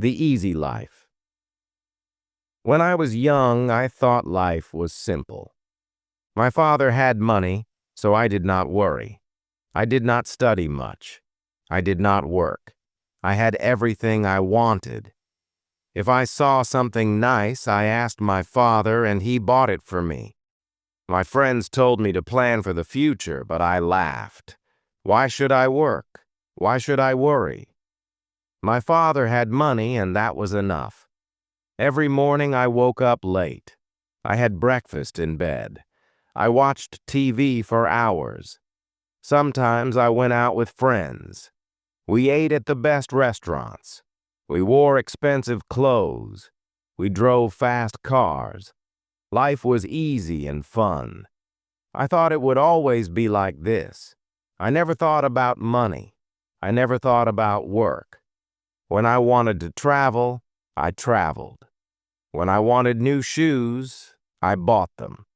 The easy life. When I was young, I thought life was simple. My father had money, so I did not worry. I did not study much. I did not work. I had everything I wanted. If I saw something nice, I asked my father and he bought it for me. My friends told me to plan for the future, but I laughed. Why should I work? Why should I worry? My father had money and that was enough. Every morning I woke up late. I had breakfast in bed. I watched TV for hours. Sometimes I went out with friends. We ate at the best restaurants. We wore expensive clothes. We drove fast cars. Life was easy and fun. I thought it would always be like this. I never thought about money. I never thought about work. When I wanted to travel, I traveled. When I wanted new shoes, I bought them.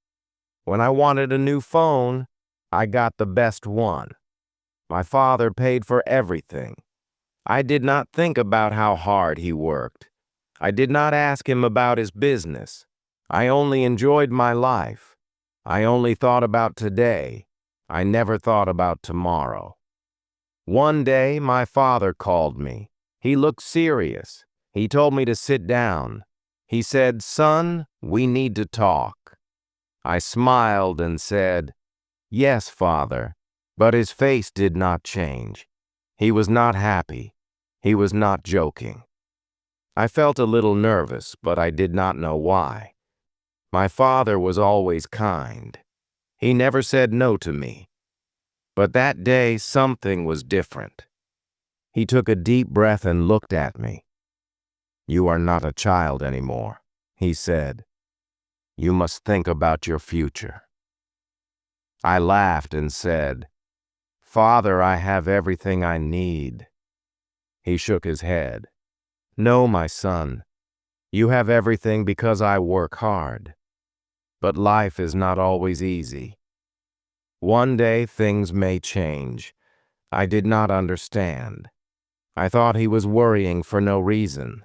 When I wanted a new phone, I got the best one. My father paid for everything. I did not think about how hard he worked. I did not ask him about his business. I only enjoyed my life. I only thought about today. I never thought about tomorrow. One day, my father called me. He looked serious. He told me to sit down. He said, "Son, we need to talk." I smiled and said, "Yes, Father," but his face did not change. He was not happy. He was not joking. I felt a little nervous, but I did not know why. My father was always kind. He never said no to me. But that day, something was different. He took a deep breath and looked at me. "You are not a child anymore," he said. "You must think about your future." I laughed and said, "Father, I have everything I need." He shook his head. "No, my son. You have everything because I work hard. But life is not always easy. One day things may change." I did not understand. I thought he was worrying for no reason.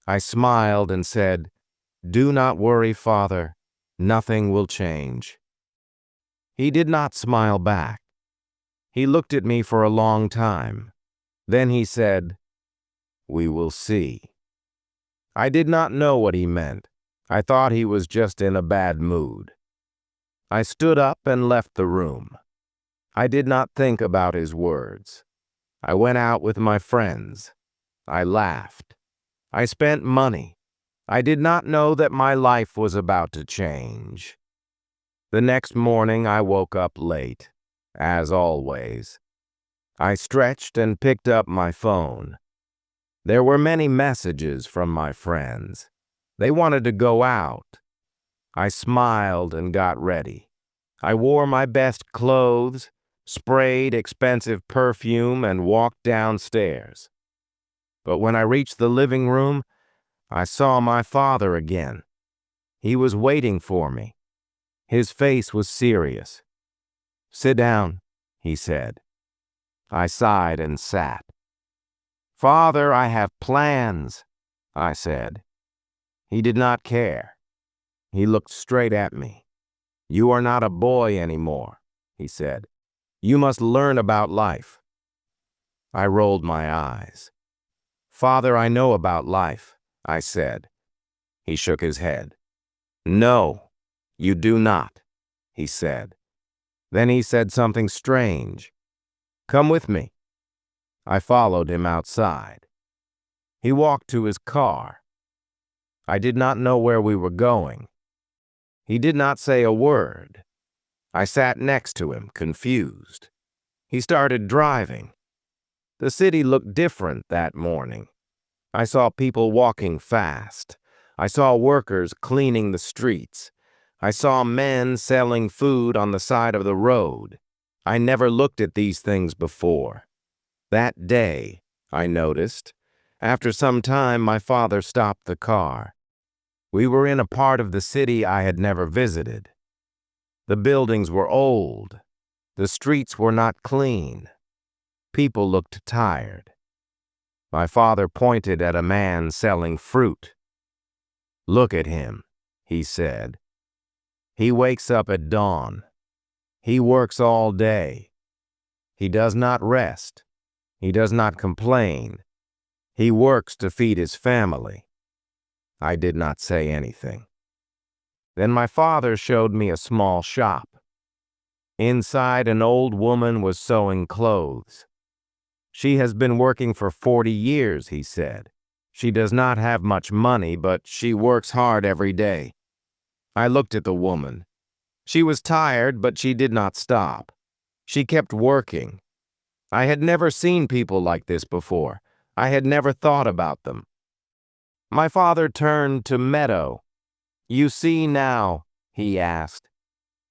I smiled and said, "Do not worry, Father. Nothing will change." He did not smile back. He looked at me for a long time. Then he said, "We will see." I did not know what he meant. I thought he was just in a bad mood. I stood up and left the room. I did not think about his words. I went out with my friends. I laughed. I spent money. I did not know that my life was about to change. The next morning I woke up late, as always. I stretched and picked up my phone. There were many messages from my friends. They wanted to go out. I smiled and got ready. I wore my best clothes, sprayed expensive perfume, and walked downstairs. But when I reached the living room, I saw my father again. He was waiting for me. His face was serious. "Sit down," he said. I sighed and sat. "Father, I have plans," I said. He did not care. He looked straight at me. "You are not a boy anymore," he said. "You must learn about life." I rolled my eyes. "Father, I know about life," I said. He shook his head. "No, you do not," he said. Then he said something strange. "Come with me." I followed him outside. He walked to his car. I did not know where we were going. He did not say a word. I sat next to him, confused. He started driving. The city looked different that morning. I saw people walking fast. I saw workers cleaning the streets. I saw men selling food on the side of the road. I never looked at these things before. That day, I noticed, after some time, my father stopped the car. We were in a part of the city I had never visited. The buildings were old. The streets were not clean. People looked tired. My father pointed at a man selling fruit. "Look at him," he said. "He wakes up at dawn. He works all day. He does not rest. He does not complain. He works to feed his family." I did not say anything. Then my father showed me a small shop. Inside, an old woman was sewing clothes. "She has been working for 40 years, he said. "She does not have much money, but she works hard every day." I looked at the woman. She was tired, but she did not stop. She kept working. I had never seen people like this before. I had never thought about them. My father turned to Meadow. "You see now," he asked,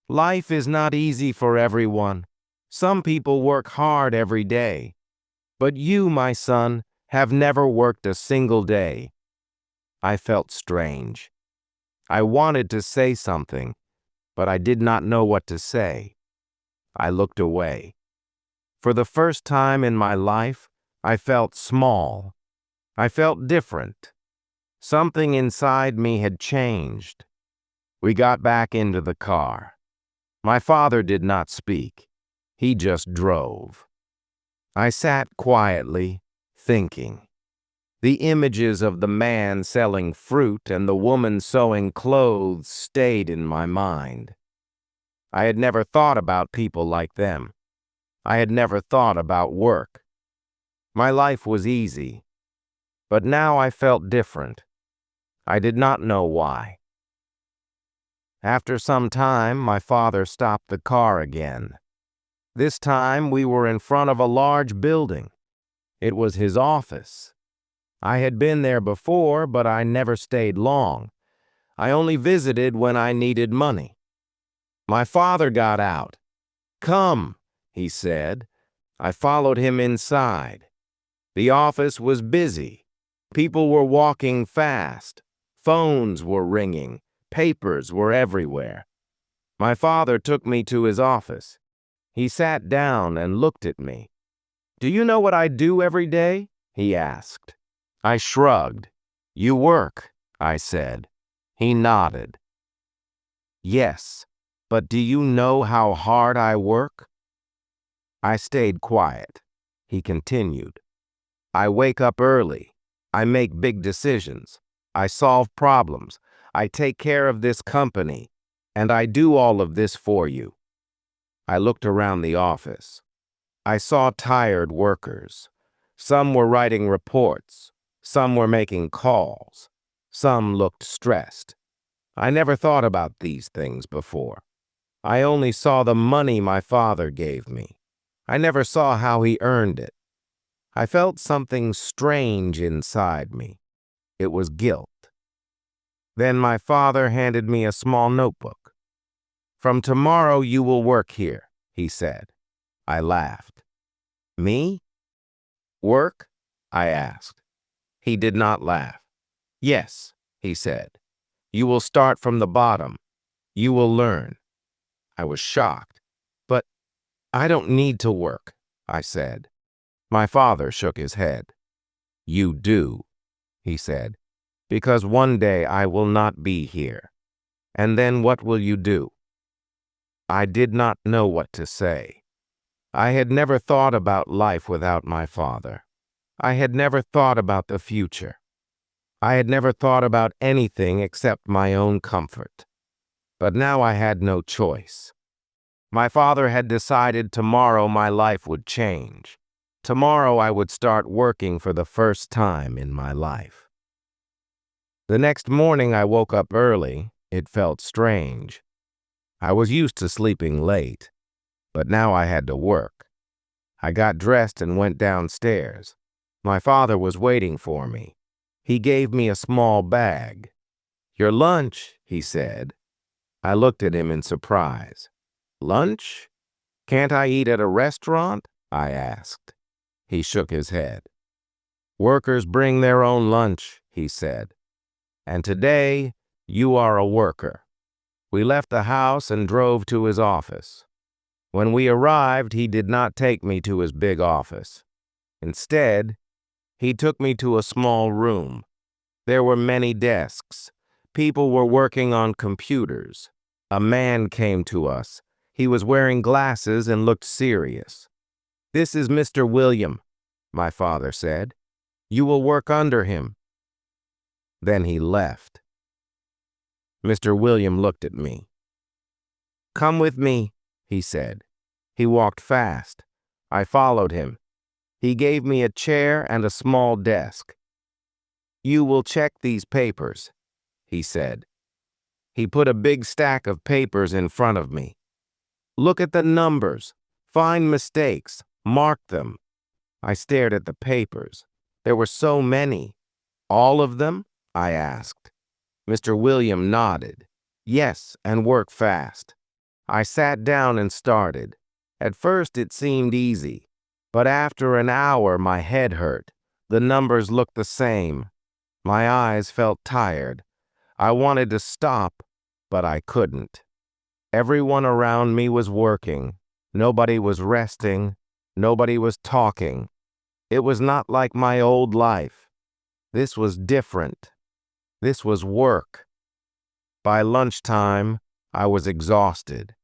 "life is not easy for everyone. Some people work hard every day. But you, my son, have never worked a single day." I felt strange. I wanted to say something, but I did not know what to say. I looked away. For the first time in my life, I felt small. I felt different. Something inside me had changed. We got back into the car. My father did not speak. He just drove. I sat quietly, thinking. The images of the man selling fruit and the woman sewing clothes stayed in my mind. I had never thought about people like them. I had never thought about work. My life was easy, but now I felt different. I did not know why. After some time, my father stopped the car again. This time, we were in front of a large building. It was his office. I had been there before, but I never stayed long. I only visited when I needed money. My father got out. "Come," he said. I followed him inside. The office was busy. People were walking fast. Phones were ringing. Papers were everywhere. My father took me to his office. He sat down and looked at me. "Do you know what I do every day?" he asked. I shrugged. "You work," I said. He nodded. "Yes, but do you know how hard I work?" I stayed quiet. He continued. "I wake up early. I make big decisions. I solve problems. I take care of this company. And I do all of this for you." I looked around the office. I saw tired workers. Some were writing reports. Some were making calls. Some looked stressed. I never thought about these things before. I only saw the money my father gave me. I never saw how he earned it. I felt something strange inside me. It was guilt. Then my father handed me a small notebook. "From tomorrow you will work here," he said. I laughed. "Me? Work?" I asked. He did not laugh. "Yes," he said. "You will start from the bottom. You will learn." I was shocked. "But I don't need to work," I said. My father shook his head. "You do," he said, "because one day I will not be here. And then what will you do?" I did not know what to say. I had never thought about life without my father. I had never thought about the future. I had never thought about anything except my own comfort. But now I had no choice. My father had decided tomorrow my life would change. Tomorrow I would start working for the first time in my life. The next morning I woke up early. It felt strange. I was used to sleeping late, but now I had to work. I got dressed and went downstairs. My father was waiting for me. He gave me a small bag. "Your lunch," he said. I looked at him in surprise. "Lunch? Can't I eat at a restaurant?" I asked. He shook his head. "Workers bring their own lunch," he said. "And today, you are a worker." We left the house and drove to his office. When we arrived, he did not take me to his big office. Instead, He took me to a small room. There were many desks. People were working on computers. A man came to us. He was wearing glasses and looked serious. "This is Mr. William," my father said. "You will work under him." Then he left. Mr. William looked at me. "Come with me," he said. He walked fast. I followed him. He gave me a chair and a small desk. "You will check these papers," he said. He put a big stack of papers in front of me. "Look at the numbers. Find mistakes. Mark them." I stared at the papers. There were so many. "All of them?" I asked. Mr. William nodded. "Yes, and work fast." I sat down and started. At first it seemed easy, but after an hour my head hurt. The numbers looked the same. My eyes felt tired. I wanted to stop, but I couldn't. Everyone around me was working. Nobody was resting. Nobody was talking. It was not like my old life. This was different. This was work. By lunchtime, I was exhausted.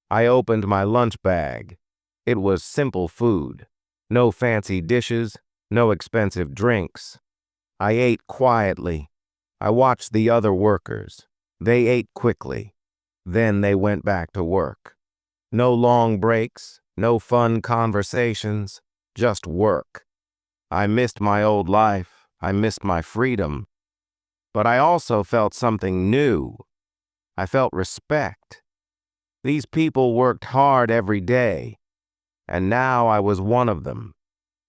I opened my lunch bag. It was simple food. No fancy dishes, no expensive drinks. I ate quietly. I watched the other workers. They ate quickly. Then they went back to work. No long breaks, no fun conversations, just work. I missed my old life. I missed my freedom. But I also felt something new. I felt respect. These people worked hard every day, and now I was one of them.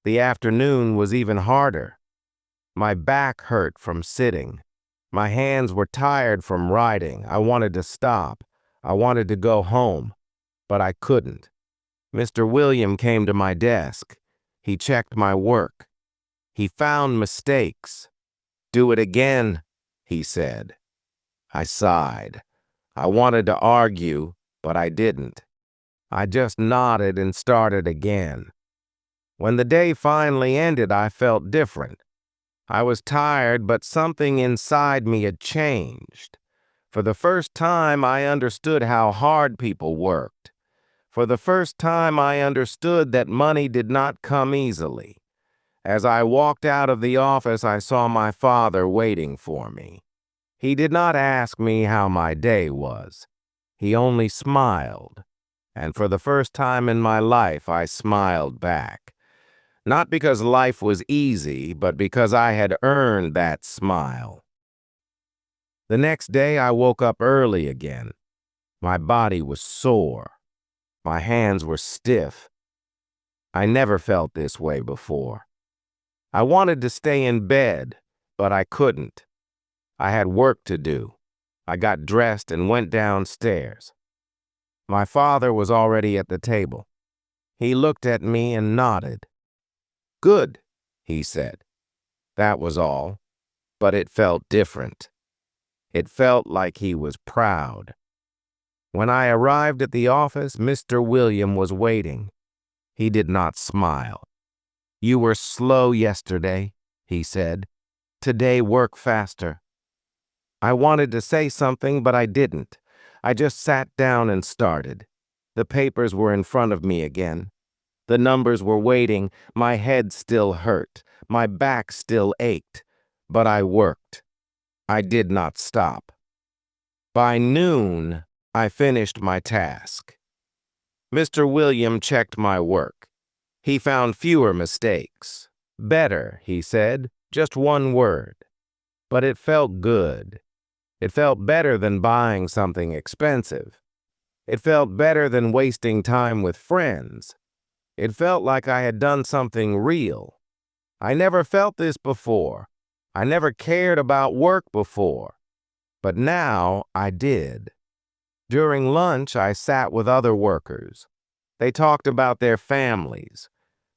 The afternoon was even harder. My back hurt from sitting. My hands were tired from writing. I wanted to stop. I wanted to go home, but I couldn't. Mr. William came to my desk. He checked my work. He found mistakes. "Do it again," he said. I sighed. I wanted to argue, but I didn't. I just nodded and started again. When the day finally ended, I felt different. I was tired, but something inside me had changed. For the first time, I understood how hard people worked. For the first time, I understood that money did not come easily. As I walked out of the office, I saw my father waiting for me. He did not ask me how my day was. He only smiled. And for the first time in my life, I smiled back. Not because life was easy, but because I had earned that smile. The next day, I woke up early again. My body was sore. My hands were stiff. I never felt this way before. I wanted to stay in bed, but I couldn't. I had work to do. I got dressed and went downstairs. My father was already at the table. He looked at me and nodded. "Good," he said. That was all, but it felt different. It felt like he was proud. When I arrived at the office, Mr. William was waiting. He did not smile. "You were slow yesterday," he said. "Today work faster." I wanted to say something, but I didn't. I just sat down and started. The papers were in front of me again. The numbers were waiting. My head still hurt. My back still ached. But I worked. I did not stop. By noon, I finished my task. Mr. William checked my work. He found fewer mistakes. "Better," he said, just one word. But it felt good. It felt better than buying something expensive. It felt better than wasting time with friends. It felt like I had done something real. I never felt this before. I never cared about work before. But now I did. During lunch, I sat with other workers. They talked about their families.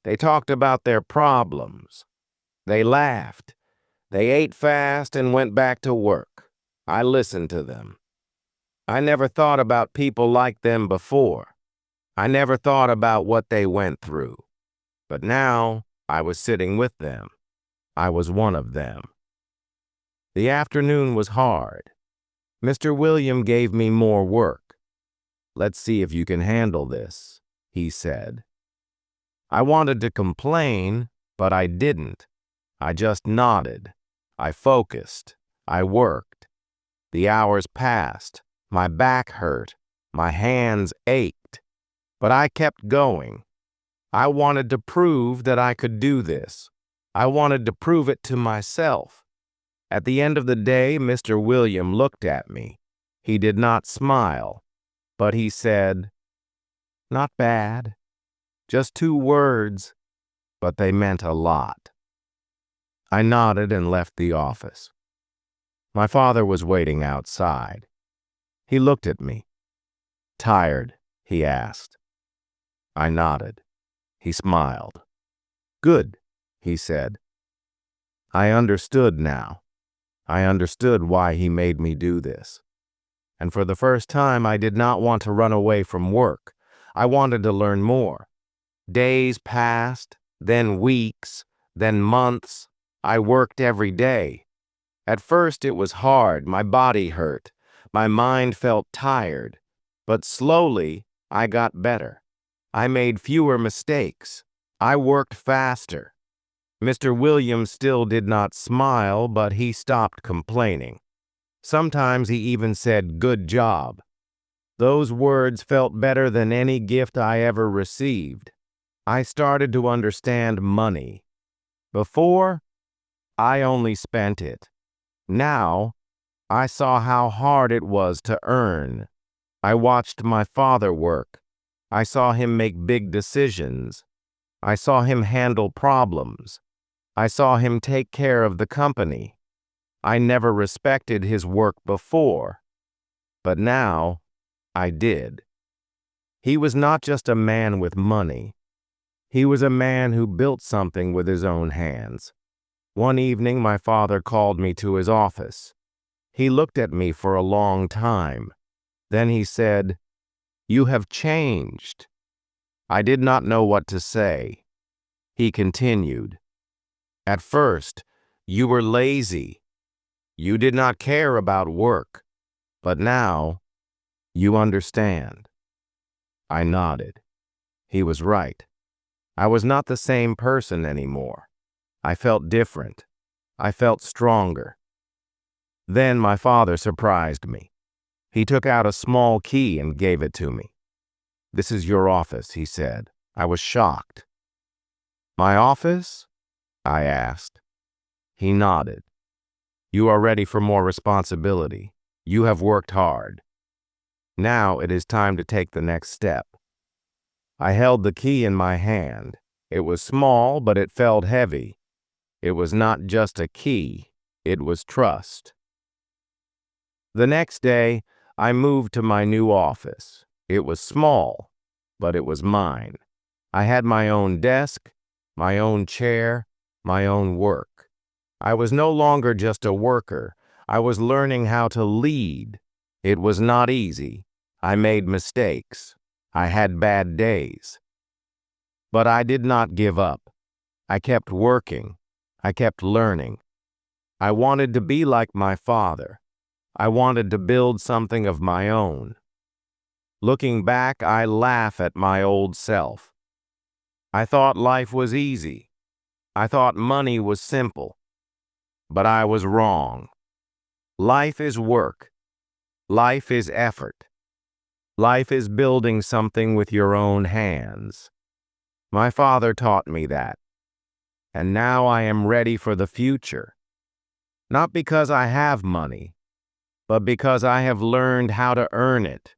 They talked about their problems. They laughed. They ate fast and went back to work. I listened to them. I never thought about people like them before. I never thought about what they went through. But now I was sitting with them. I was one of them. The afternoon was hard. Mr. William gave me more work. "Let's see if you can handle this," he said. I wanted to complain, but I didn't. I just nodded. I focused. I worked. The hours passed. My back hurt. My hands ached. But I kept going. I wanted to prove that I could do this. I wanted to prove it to myself. At the end of the day, Mr. William looked at me. He did not smile, but he said, "Not bad. Just 2 words, but they meant a lot." I nodded and left the office. My father was waiting outside. He looked at me. "Tired?" he asked. I nodded. He smiled. "Good," he said. I understood now. I understood why he made me do this. And for the first time, I did not want to run away from work. I wanted to learn more. Days passed, then weeks, then months. I worked every day. At first it was hard, my body hurt, my mind felt tired, but slowly I got better. I made fewer mistakes. I worked faster. Mr. Williams still did not smile, but he stopped complaining. Sometimes he even said, "Good job." Those words felt better than any gift I ever received. I started to understand money. Before, I only spent it. Now, I saw how hard it was to earn. I watched my father work. I saw him make big decisions. I saw him handle problems. I saw him take care of the company. I never respected his work before, but now I did. He was not just a man with money. He was a man who built something with his own hands. One evening, my father called me to his office. He looked at me for a long time. Then he said, "You have changed." I did not know what to say. He continued, "At first, you were lazy. You did not care about work, but now you understand." I nodded. He was right. I was not the same person anymore. I felt different. I felt stronger. Then my father surprised me. He took out a small key and gave it to me. "This is your office," he said. I was shocked. "My office?" I asked. He nodded. "You are ready for more responsibility. You have worked hard. Now it is time to take the next step." I held the key in my hand. It was small, but it felt heavy. It was not just a key, it was trust. The next day, I moved to my new office. It was small, but it was mine. I had my own desk, my own chair, my own work. I was no longer just a worker. I was learning how to lead. It was not easy. I made mistakes. I had bad days. But I did not give up. I kept working. I kept learning. I wanted to be like my father. I wanted to build something of my own. Looking back, I laugh at my old self. I thought life was easy. I thought money was simple. But I was wrong. Life is work. Life is effort. Life is building something with your own hands. My father taught me that. And now I am ready for the future. Not because I have money, but because I have learned how to earn it.